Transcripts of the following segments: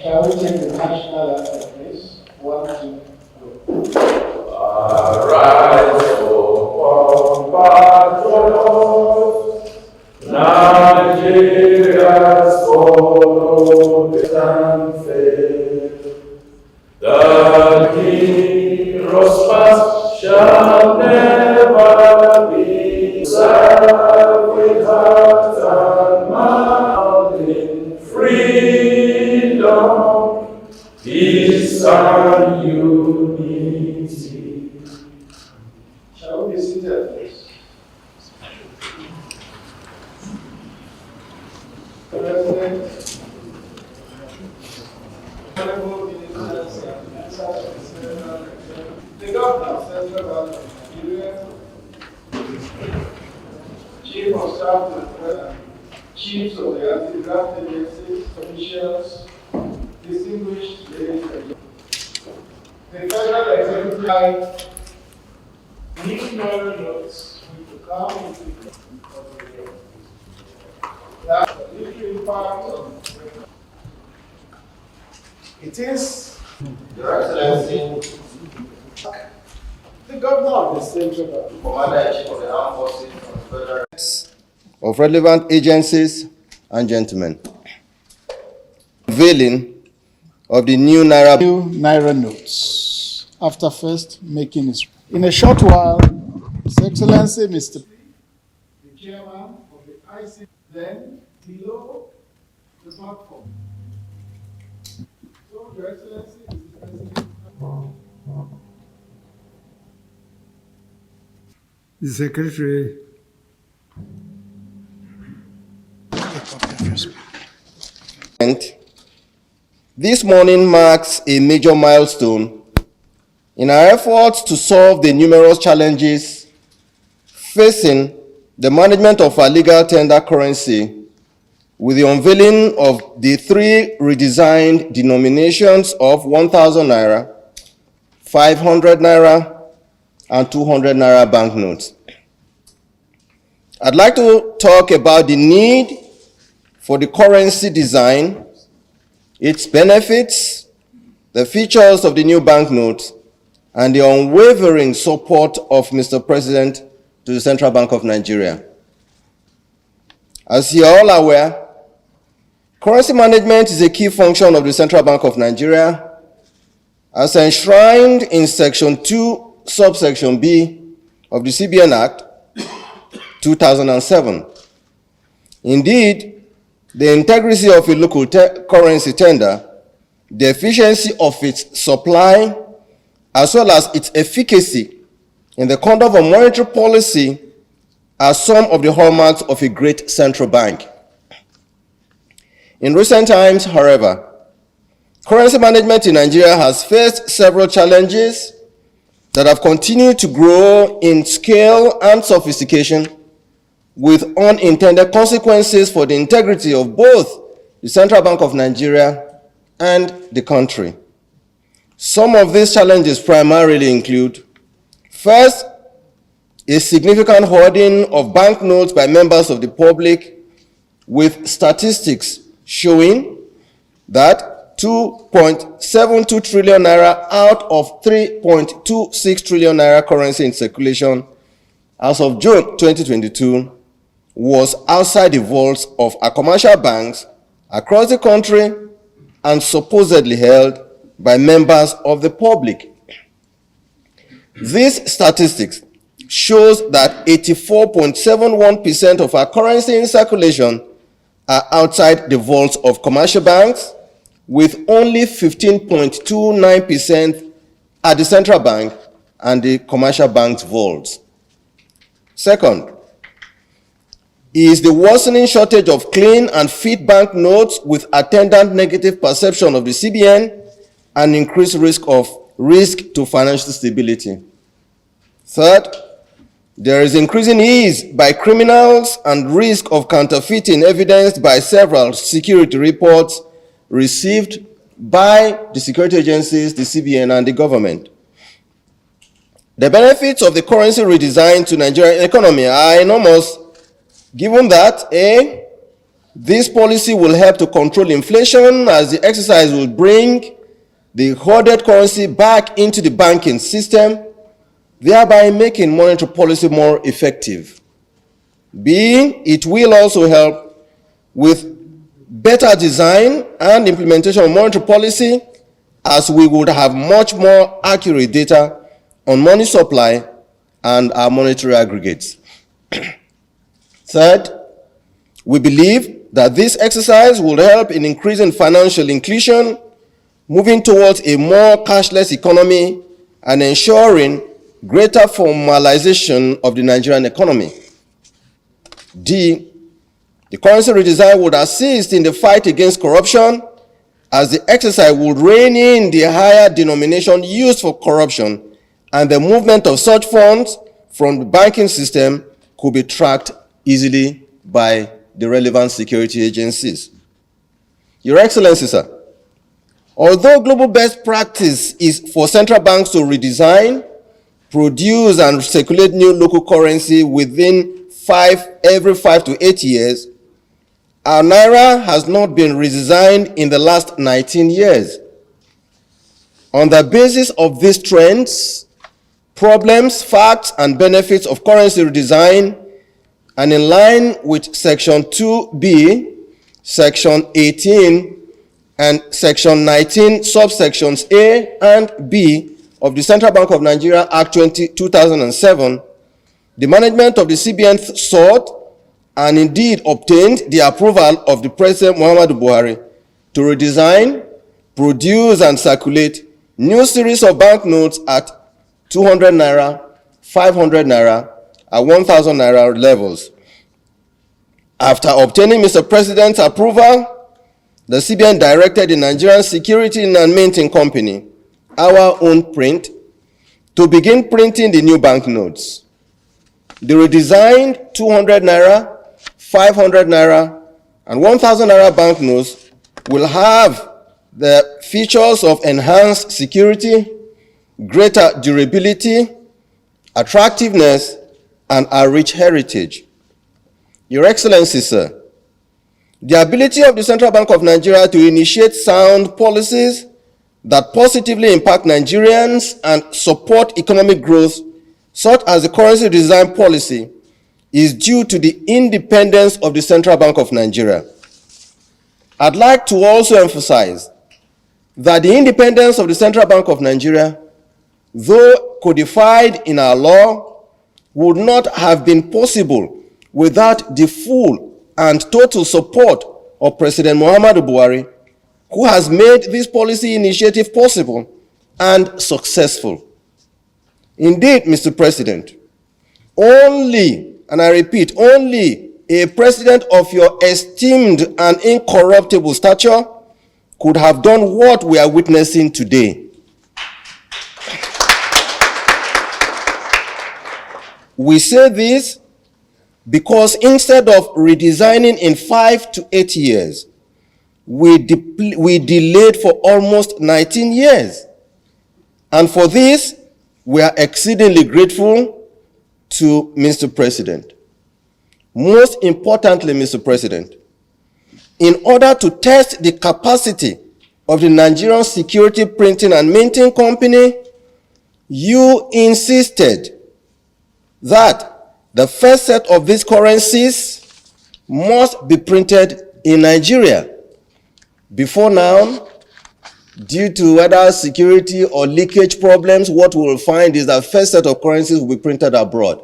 Shall we take the national anthem, please? 1, 2, go. Arise, O compatriots, Nigeria's followers and faith. The heroes past shall never be. Serve with heart and mind in freedom, peace and unity. Shall we be seated, please? President, honorable ministers and ministers, the governor of Central Bank of Nigeria, Chief of Staff to the President, Chiefs of the anti-graft agencies, officials, distinguished ladies and gentlemen. The Federal Executive these Naira notes will come into the that literally part of it is Your Excellency, the governor of the Central Bank, Commander-in-Chief of the Armed Forces of the Federal of relevant agencies and gentlemen. Unveiling of the new Naira notes. After first making his in a short while, His Excellency Mr. the Chairman of the IC, then below the platform. So, Your Excellency, Mr. President. The Secretary. This morning marks a major milestone in our efforts to solve the numerous challenges facing the management of our legal tender currency with the unveiling of the 3 redesigned denominations of 1,000 Naira, 500 Naira, and 200 Naira banknotes. I'd like to talk about the need for the currency design, its benefits, the features of the new banknotes, and the unwavering support of Mr. President to the Central Bank of Nigeria. As you are all aware, currency management is a key function of the Central Bank of Nigeria, as enshrined in Section 2, subsection B of the CBN Act 2007. Indeed, the integrity of a local currency tender, the efficiency of its supply, as well as its efficacy in the conduct of monetary policy are some of the hallmarks of a great central bank. In recent times, however, currency management in Nigeria has faced several challenges that have continued to grow in scale and sophistication, with unintended consequences for the integrity of both the Central Bank of Nigeria and the country. Some of these challenges primarily include, first, a significant hoarding of banknotes by members of the public, with statistics showing that 2.72 trillion Naira out of 3.26 trillion Naira currency in circulation as of June 2022 was outside the vaults of our commercial banks across the country and supposedly held by members of the public. These statistics shows that 84.71% of our currency in circulation are outside the vaults of commercial banks, with only 15.29% at the central bank and the commercial bank's vaults. Second, is the worsening shortage of clean and fit banknotes with attendant negative perception of the CBN and increased risk to financial stability. Third, there is increasing ease by criminals and risk of counterfeiting evidenced by several security reports received by the security agencies, the CBN, and the government. The benefits of the currency redesign to Nigerian economy are enormous, given that A, This policy will help to control inflation, as the exercise will bring the hoarded currency back into the banking system, thereby making monetary policy more effective. It will also help with better design and implementation of monetary policy, as we would have much more accurate data on money supply and our monetary aggregates. Third, we believe that this exercise will help in increasing financial inclusion, moving towards a more cashless economy, and ensuring greater formalization of the Nigerian economy. D, the currency redesign would assist in the fight against corruption, as the exercise would rein in the higher denomination used for corruption, and the movement of such funds from the banking system could be tracked easily by the relevant security agencies. Your Excellency, sir, although global best practice is for central banks to redesign, produce, and circulate new local currency within every 5 to 8 years, our Naira has not been redesigned in the last 19 years. On the basis of these trends, problems, facts, and benefits of currency redesign, and in line with Section 2B, Section 18, and Section 19, subsections A and B of the Central Bank of Nigeria Act 2007, the management of the CBN sought and indeed obtained the approval of the President Muhammadu Buhari to redesign, produce, and circulate new series of banknotes at 200 Naira, 500 Naira, and 1,000 Naira levels. After obtaining Mr. President's approval, the CBN directed the Nigerian Security and Minting Company, our own print, to begin printing the new banknotes. The redesigned 200 Naira, 500 Naira, and 1,000 Naira banknotes will have the features of enhanced security, greater durability, attractiveness, and a rich heritage. Your Excellency, sir, the ability of the Central Bank of Nigeria to initiate sound policies that positively impact Nigerians and support economic growth, such as the currency design policy, is due to the independence of the Central Bank of Nigeria. I'd like to also emphasize that the independence of the Central Bank of Nigeria, though codified in our law, would not have been possible without the full and total support of President Muhammadu Buhari, who has made this policy initiative possible and successful. Indeed, Mr. President, only, and I repeat, only a president of your esteemed and incorruptible stature could have done what we are witnessing today. We say this because instead of redesigning in 5 to 8 years, we delayed for almost 19 years. And for this, we are exceedingly grateful to Mr. President. Most importantly, Mr. President, in order to test the capacity of the Nigerian Security Printing and Minting Company, you insisted that the first set of these currencies must be printed in Nigeria. Before now, due to whether security or leakage problems, what we will find is that first set of currencies will be printed abroad.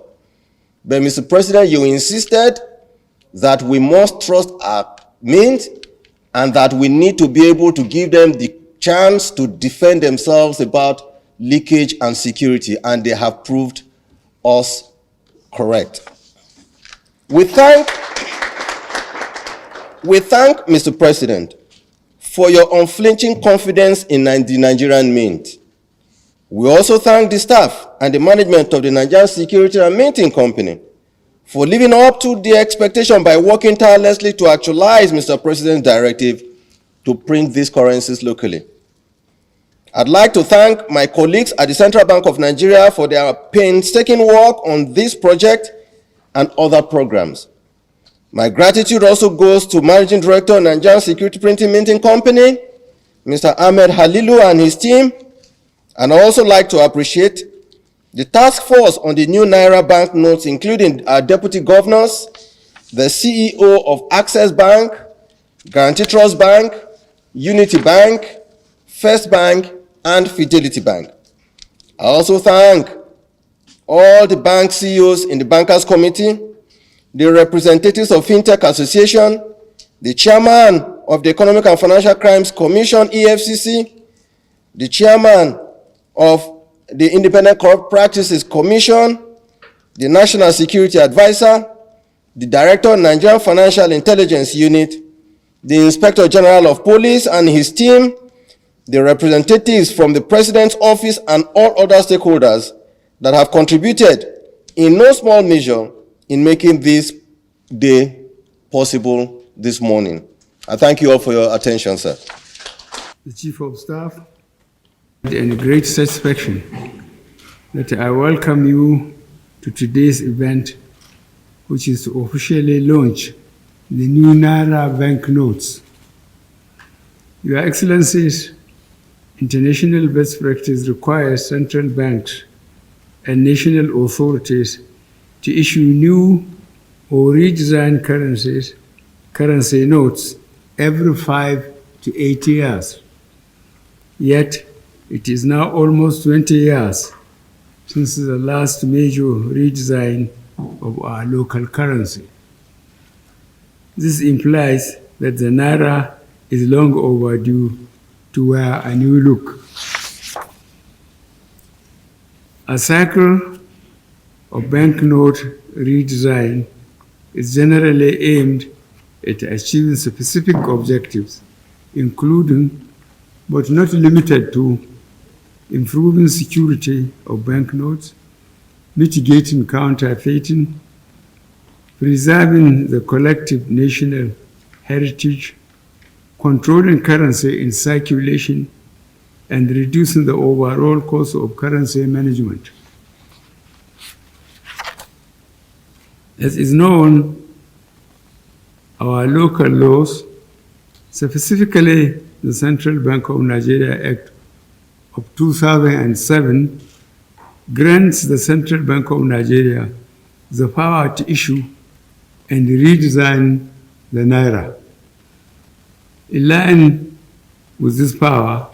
But Mr. President, you insisted that we must trust our mint and that we need to be able to give them the chance to defend themselves about leakage and security, and they have proved us correct. We thank Mr. President for your unflinching confidence in the Nigerian Mint. We also thank the staff and the management of the Nigerian Security and Minting Company for living up to the expectation by working tirelessly to actualize Mr. President's directive to print these currencies locally. I'd like to thank my colleagues at the Central Bank of Nigeria for their painstaking work on this project and other programs. My gratitude also goes to Managing Director of Nigerian Security Printing Minting Company, Mr. Ahmed Halilu and his team. And I also like to appreciate the task force on the new Naira banknotes, including our deputy governors, the CEO of Access Bank, Guarantee Trust Bank, Unity Bank, First Bank, and Fidelity Bank. I also thank all the bank CEOs in the Bankers Committee, the representatives of FinTech Association, the chairman of the Economic and Financial Crimes Commission, EFCC, the chairman of the Independent Corrupt Practices Commission, the National Security Advisor, the Director of Nigerian Financial Intelligence Unit, the Inspector General of Police and his team, the representatives from the President's Office, and all other stakeholders that have contributed in no small measure in making this day possible this morning. I thank you all for your attention, sir. The Chief of Staff, and great satisfaction that I welcome you to today's event, which is to officially launch the new Naira banknotes. Your Excellencies, international best practice requires central banks and national authorities to issue new or redesigned currency notes every 5 to 8 years. Yet, it is now almost 20 years since the last major redesign of our local currency. This implies that the Naira is long overdue to wear a new look. A cycle of banknote redesign is generally aimed at achieving specific objectives, including, but not limited to, improving security of banknotes, mitigating counterfeiting, preserving the collective national heritage, controlling currency in circulation, and reducing the overall cost of currency management. As is known, our local laws, specifically the Central Bank of Nigeria Act of 2007, grants the Central Bank of Nigeria the power to issue and redesign the Naira. In line with this power,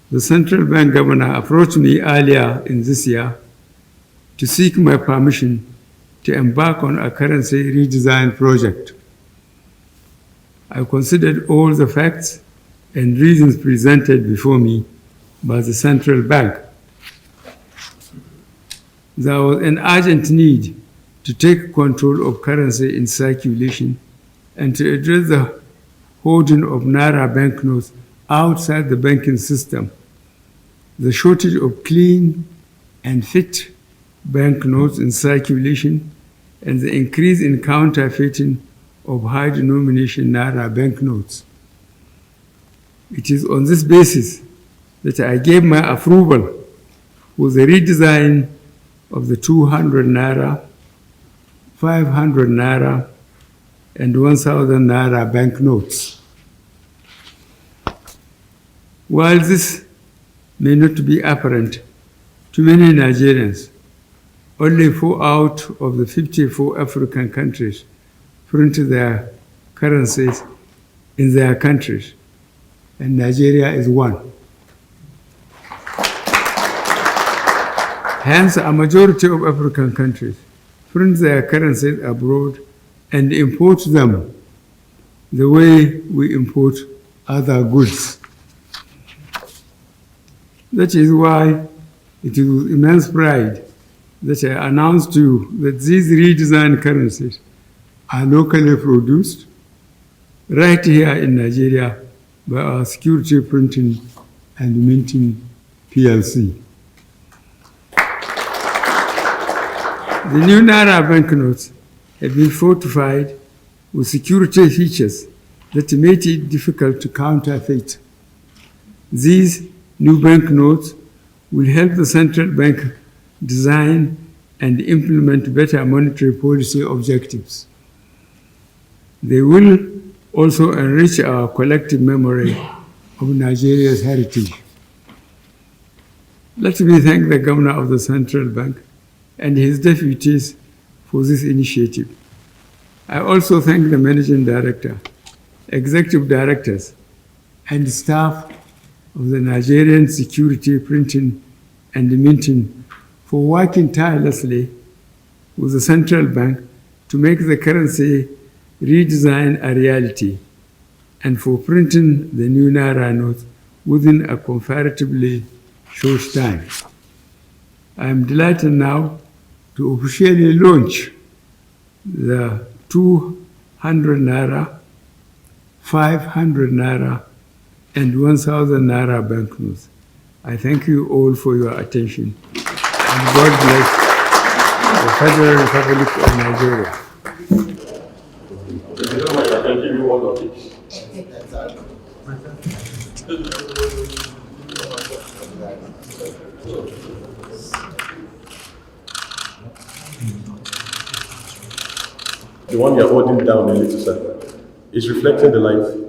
the Central Bank Governor approached me earlier in this year to seek my permission to embark on a currency redesign project. I considered all the facts and reasons presented before me by the Central Bank. There was an urgent need to take control of currency in circulation and to address the hoarding of Naira banknotes outside the banking system, the shortage of clean and fit banknotes in circulation, and the increase in counterfeiting of high-denomination Naira banknotes. It is on this basis that I gave my approval for the redesign of the 200 Naira, 500 Naira, and 1,000 Naira banknotes. While this may not be apparent to many Nigerians, only 4 out of the 54 African countries print their currencies in their countries, and Nigeria is one. Hence, a majority of African countries print their currencies abroad and import them the way we import other goods. That is why it is with immense pride that I announce to you that these redesigned currencies are locally produced right here in Nigeria by our Security Printing and Minting PLC. The new Naira banknotes have been fortified with security features that made it difficult to counterfeit. These new banknotes will help the central bank design and implement better monetary policy objectives. They will also enrich our collective memory of Nigeria's heritage. Let me thank the Governor of the Central Bank and his deputies for this initiative. I also thank the Managing Director, Executive Directors, and staff of the Nigerian Security Printing and Minting for working tirelessly with the Central Bank to make the currency redesign a reality and for printing the new Naira notes within a comparatively short time. I am delighted now to officially launch the 200 Naira, 500 Naira, and 1,000 Naira banknotes. I thank you all for your attention, and God bless the Federal Republic of Nigeria. Thank you all of it. The one you're holding down a little, sir, is reflecting the light.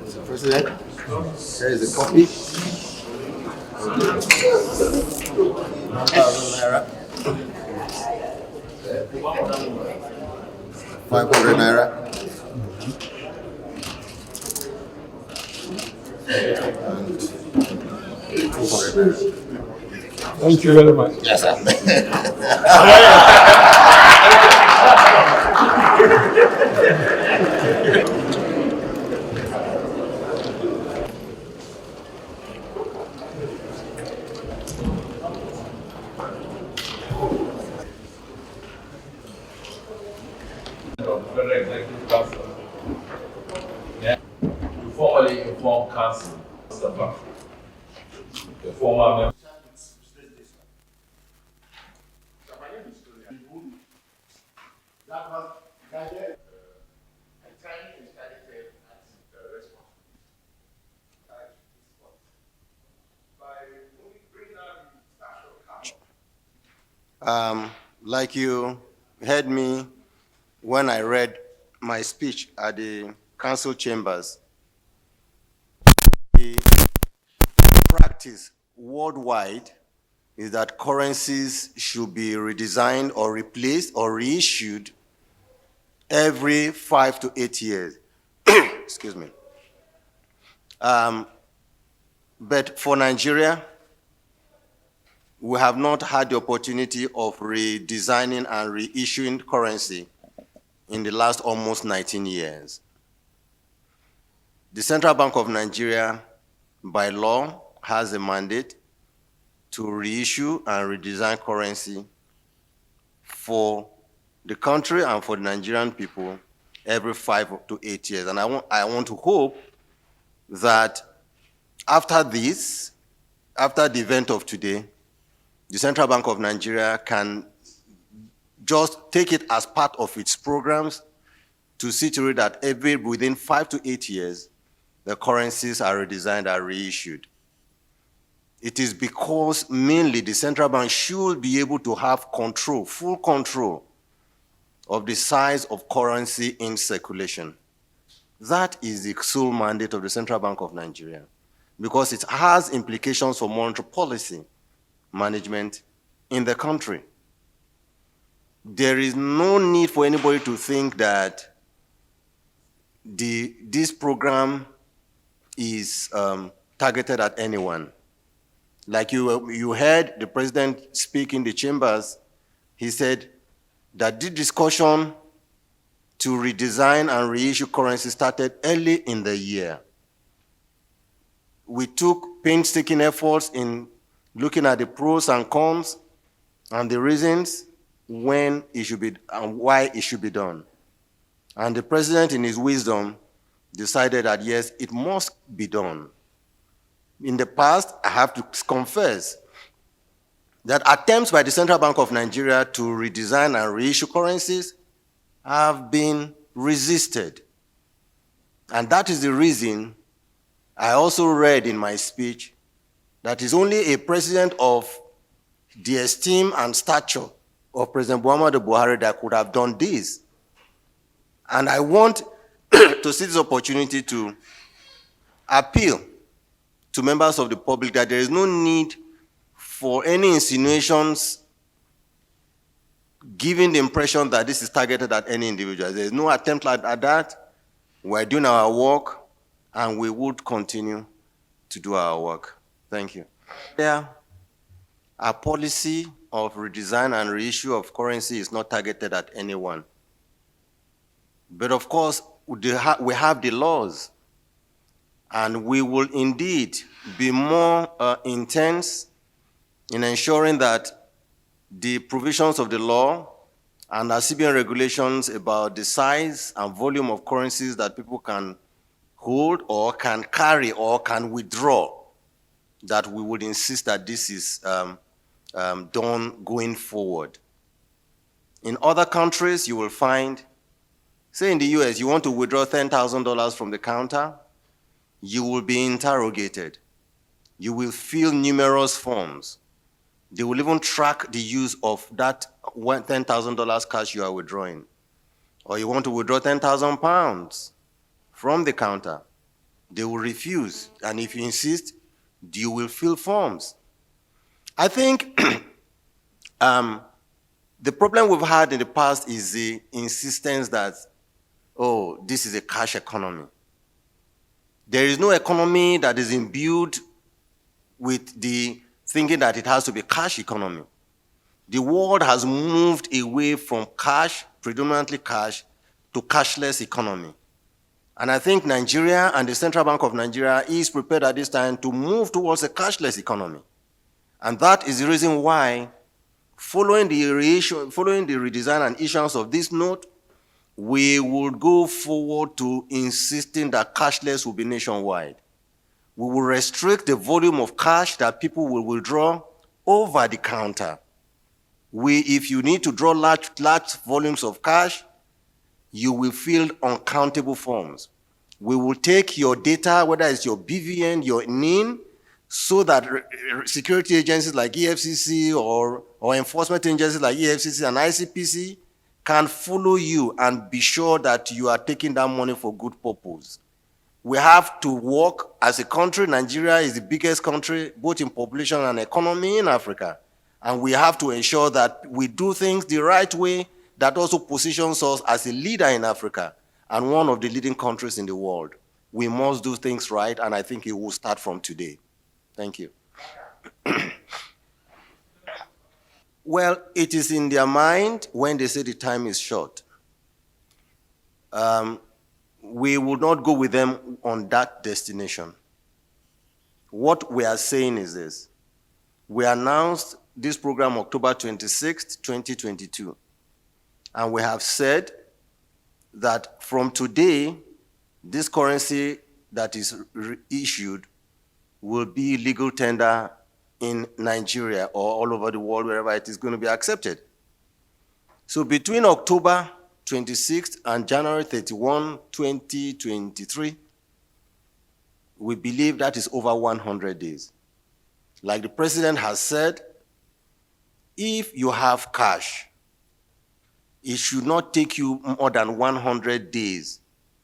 Mr. President, here is a copy. 1,000 Naira. 500 Naira. And 200 Naira. Thank you very much. Yes, sir. Federal Executive Council. Yeah. To formally inform Council, the former member. That was guided entirely targeted at response. By bringing out the statue of Like you heard me when I read my speech at the council chambers, the practice worldwide is that currencies should be redesigned or replaced or reissued every 5 to 8 years. Excuse me. But for Nigeria, we have not had the opportunity of redesigning and reissuing currency in the last almost 19 years. The Central Bank of Nigeria, by law, has a mandate to reissue and redesign currency for the country and for the Nigerian people every 5 to 8 years. And I want to hope that after this, after the event of today, the Central Bank of Nigeria can just take it as part of its programs to see to it that within 5 to 8 years, the currencies are redesigned and reissued. It is because mainly the central bank should be able to have control, full control of the size of currency in circulation. That is the sole mandate of the Central Bank of Nigeria, because it has implications for monetary policy management in the country. There is no need for anybody to think that this program is targeted at anyone. Like you heard the president speak in the chambers, he said that the discussion to redesign and reissue currency started early in the year. We took painstaking efforts in looking at the pros and cons and the reasons when it should be and why it should be done. And the president, in his wisdom, decided that yes, it must be done. In the past, I have to confess that attempts by the Central Bank of Nigeria to redesign and reissue currencies have been resisted And that is the reason I also read in my speech that it's only a president of the esteem and stature of President Muhammadu Buhari that could have done this. And I want to see this opportunity to appeal to members of the public that there is no need for any insinuations giving the impression that this is targeted at any individual. There is no attempt at that. We're doing our work, and we would continue to do our work. Thank you. Yeah, our policy of redesign and reissue of currency is not targeted at anyone. But of course, we have the laws, and we will indeed be more intense in ensuring that the provisions of the law and our CBN regulations about the size and volume of currencies that people can hold or can carry or can withdraw, that we would insist that this is done going forward. In other countries, you will find, say in the US, you want to withdraw $10,000 from the counter, you will be interrogated. You will fill numerous forms. They will even track the use of that $10,000 cash you are withdrawing. Or you want to withdraw 10,000 pounds from the counter. They will refuse. And if you insist, you will fill forms. I think the problem we've had in the past is the insistence that, oh, this is a cash economy. There is no economy that is imbued with the thinking that it has to be cash economy. The world has moved away from cash, predominantly cash, to cashless economy. And I think Nigeria and the Central Bank of Nigeria is prepared at this time to move towards a cashless economy. And that is the reason why, following the redesign and issuance of this note, we would go forward to insisting that cashless will be nationwide. We will restrict the volume of cash that people will withdraw over the counter. If you need to draw large volumes of cash, you will fill uncountable forms. We will take your data, whether it's your BVN, your NIN, so that security agencies like EFCC or enforcement agencies like EFCC and ICPC can follow you and be sure that you are taking that money for good purpose. We have to work as a country. Nigeria is the biggest country, both in population and economy in Africa. And we have to ensure that we do things the right way that also positions us as a leader in Africa and one of the leading countries in the world. We must do things right, and I think it will start from today. Thank you. Well, it is in their mind when they say the time is short. We will not go with them on that destination. What we are saying is this. We announced this program October 26th, 2022. And we have said that from today, this currency that is issued will be legal tender in Nigeria or all over the world, wherever it is going to be accepted. So between October 26th and January 31, 2023, we believe that is over 100 days. Like the president has said, if you have cash, it should not take you more than 100 days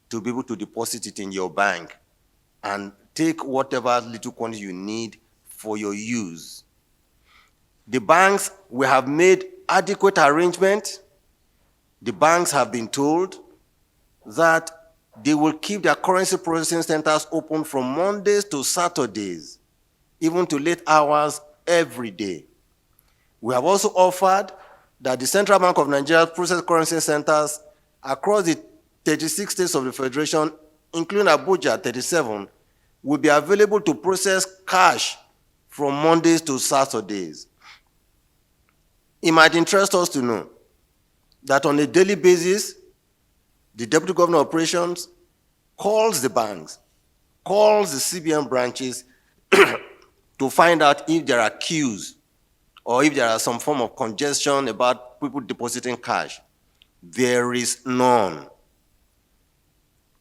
to be able to deposit it in your bank and take whatever little quantity you need for your use. The banks, we have made adequate arrangements. The banks have been told that they will keep their currency processing centers open from Mondays to Saturdays, even to late hours every day. We have also offered that the Central Bank of Nigeria process currency centers across the 36 states of the Federation, including Abuja, 37, will be available to process cash from Mondays to Saturdays. It might interest us to know that on a daily basis, the Deputy Governor of Operations calls the banks, calls the CBN branches to find out if there are queues or if there are some form of congestion about people depositing cash. There is none.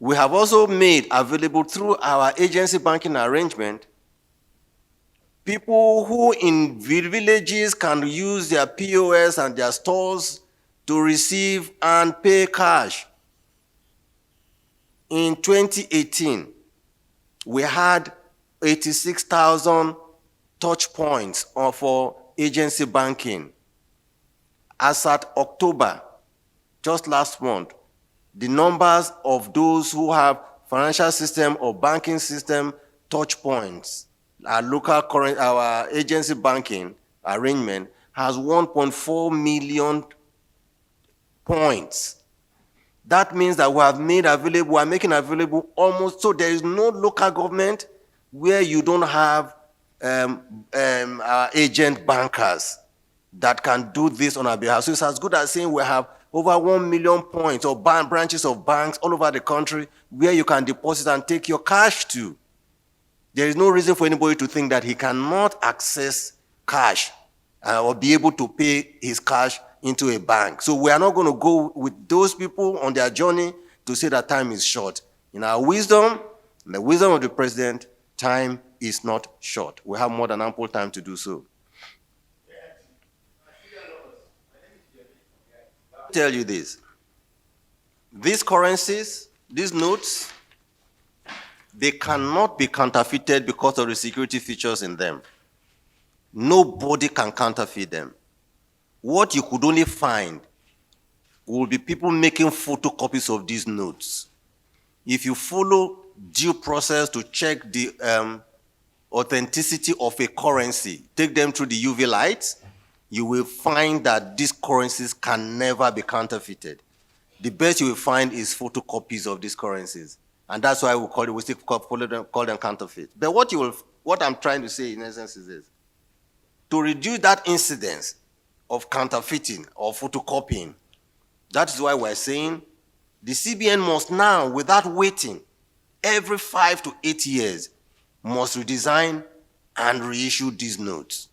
We have also made available through our agency banking arrangement, people who in villages can use their POS and their stores to receive and pay cash. In 2018, we had 86,000 touch points for agency banking. As at October, just last month, the numbers of those who have financial system or banking system touch points, our agency banking arrangement has 1.4 million points. That means that we are making available almost, so there is no local government where you don't have our agent bankers that can do this on our behalf. So it's as good as saying we have over 1 million points or branches of banks all over the country where you can deposit and take your cash to. There is no reason for anybody to think that he cannot access cash or be able to pay his cash into a bank. So we are not going to go with those people on their journey to say that time is short. In our wisdom, in the wisdom of the president, time is not short. We have more than ample time to do so. I'll tell you this. These currencies, these notes, they cannot be counterfeited because of the security features in them. Nobody can counterfeit them. What you could only find will be people making photocopies of these notes. If you follow due process to check the authenticity of a currency, take them through the UV lights, you will find that these currencies can never be counterfeited. The best you will find is photocopies of these currencies. And that's why we still call them counterfeit. But what I'm trying to say in essence is this. To reduce that incidence of counterfeiting or photocopying, that is why we're saying the CBN must now, without waiting, every 5 to 8 years, must redesign and reissue these notes,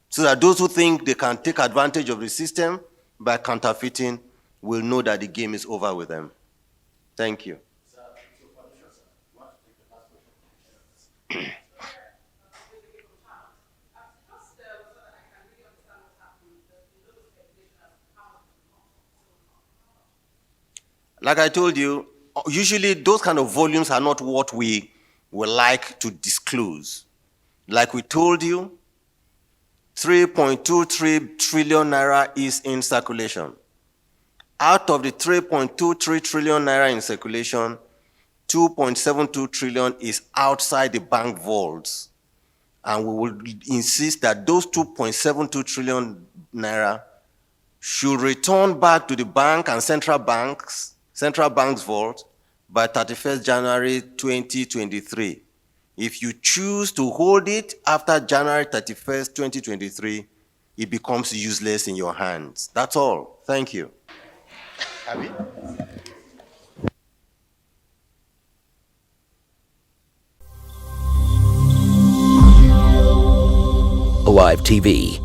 so that those who think they can take advantage of the system by counterfeiting will know that the game is over with them. Thank you. Like I told you, usually those kind of volumes are not what we would like to disclose. Like we told you, 3.23 trillion naira is in circulation. Out of the 3.23 trillion naira in circulation, 2.72 trillion is outside the bank vaults. And we will insist that those 2.72 trillion naira should return back to the bank and central bank's vault by 31st January 2023. If you choose to hold it after January 31st, 2023, it becomes useless in your hands. That's all. Thank you. Abby? Alive TV.